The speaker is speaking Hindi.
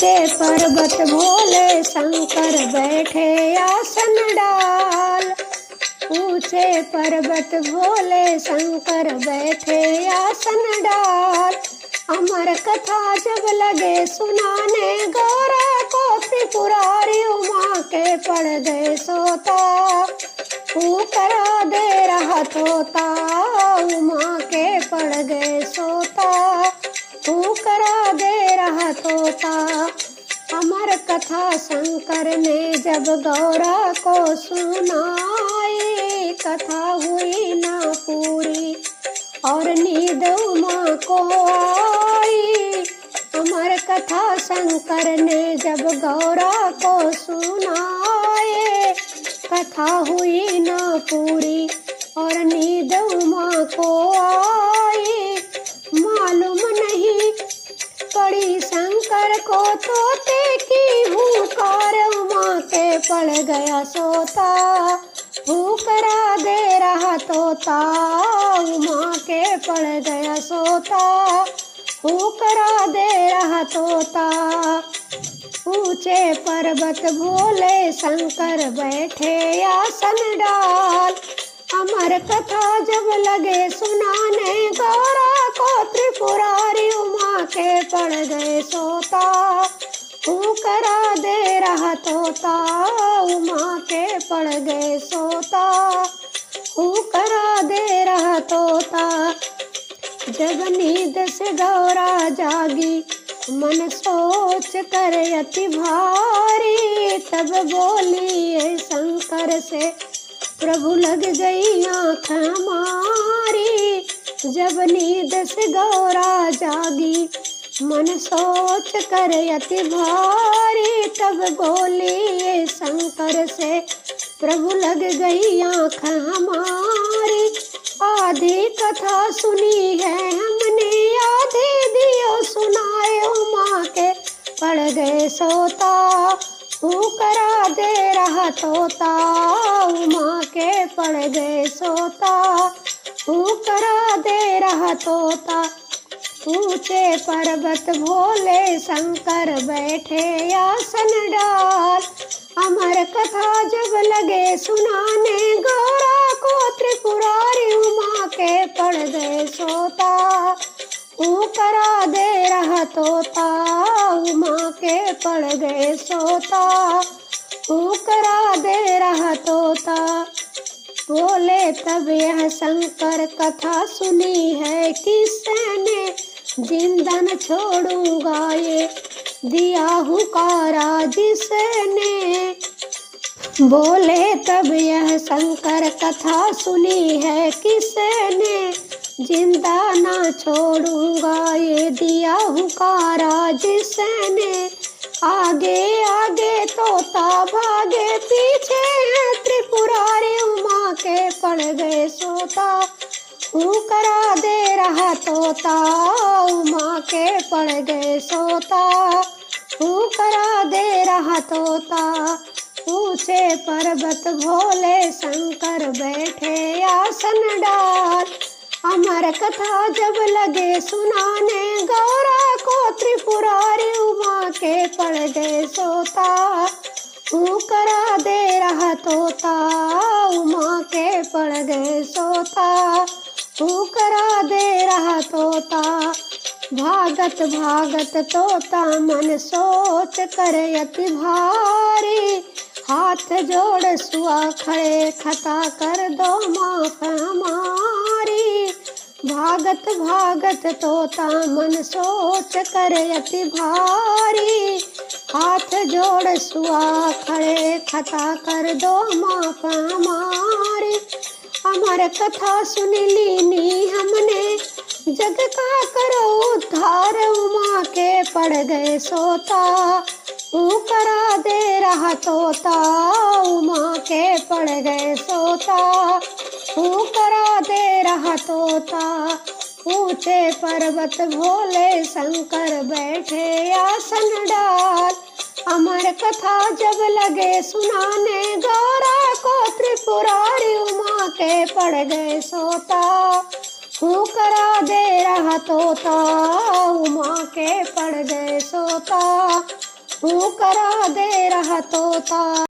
ऊंचे पर्वत भोले शंकर बैठे आसन डाल। ऊंचे पर्वत भोले शंकर बैठे आसन डाल। अमर कथा जब लगे सुनाने गौरा को त्रिपुरारी उमा के पड़ गए सोता। करा दे रहा तोता उमा के पड़ गए सोता। करा दे रहा तोता। अमर कथा शंकर ने जब गौरा को सुनाई, कथा हुई ना पूरी और नींद उमा को आई। अमर कथा शंकर ने जब गौरा को सुनाई, कथा हुई ना पूरी और नींद उमा को आई। मालूम नहीं पड़ी शंकर को तोते की हुकार, उमा के पड़ गया सोता। करा दे रहा तोता उमा के पड़ गया सोता। करा दे रहा तोता। ऊंचे पर्वत भोले शंकर बैठे आसन डाल। अमर कथा जब लगे सुनाने गौरा को त्रिपुरारी उमा के पड़ गए सोता। करा दे रहा तोता उमा के पड़ गए सोता। करा दे रहा तोता। जब नींद से गौरा जागी मन सोच कर अति भारी, तब बोली शंकर से प्रभु लग गई आँख हमारी। जब नींद से गौरा जागी मन सोच कर अति भारी, तब बोली शंकर से प्रभु लग गई आँख हमारी। आधी कथा सुनी है हमने आधे दियो सुनाए, उमा के पड़ गए सोता। करा दे रहा तोता उमा के पड़ गए सोता। करा दे रहा तोता। ऊंचे पर्वत भोले शंकर बैठे आसन डाल। अमर कथा जब लगे सुनाने गौरा को त्रिपुरारी उमा के पड़ गए सोता। करा दे रहा तोता उमा के पड़ गए सोता। करा दे रहा तोता। बोले तब यह शंकर कथा सुनी है किसने, जिंदा न छोड़ूंगा ये दिया हुकारा जिसने। बोले तब यह शंकर कथा सुनी है किसने, जिंदा ना छोड़ूंगा ये दिया हुकारा जिसने। आगे आगे तोता भागे पीछे है त्रिपुरारी उमा के पड़ गए सोता। करा दे रहा तोता उमा के पड़ गए सोता। करा दे रहा तोता। ऊंचे पर्वत भोले शंकर बैठे आसन डाल। अमर कथा जब लगे सुनाने गौरा को त्रिपुरारी उमा के पड़ गए सोता। करा दे रहा तोता उमा के पड़ गए सोता। करा दे रहा तोता। भागत भागत तोता मन सोच कर अति भारी, हाथ जोड़ सुआ खड़े खता कर दो माफ हमारी। भागत भागत तोता मन सोच कर अति भारी, हाथ जोड़ सुआ खड़े खता कर दो माफ हमारी। अमर कथा सुन लीनी हमने जग का करो उद्धार, उमा के पड़ गए सोता। करा दे रहा तोता उमा के पड़ गए सोता। करा दे रहा तोता। ऊंचे पर्वत भोले शंकर बैठे आसन डाल। अमर कथा जब लगे सुनाने गौरा को त्रिपुरारी उमा के पड़ गए सोता। करा दे रहा तोता उमा के पड़ गए सोता। तू करा दे रहा तोता।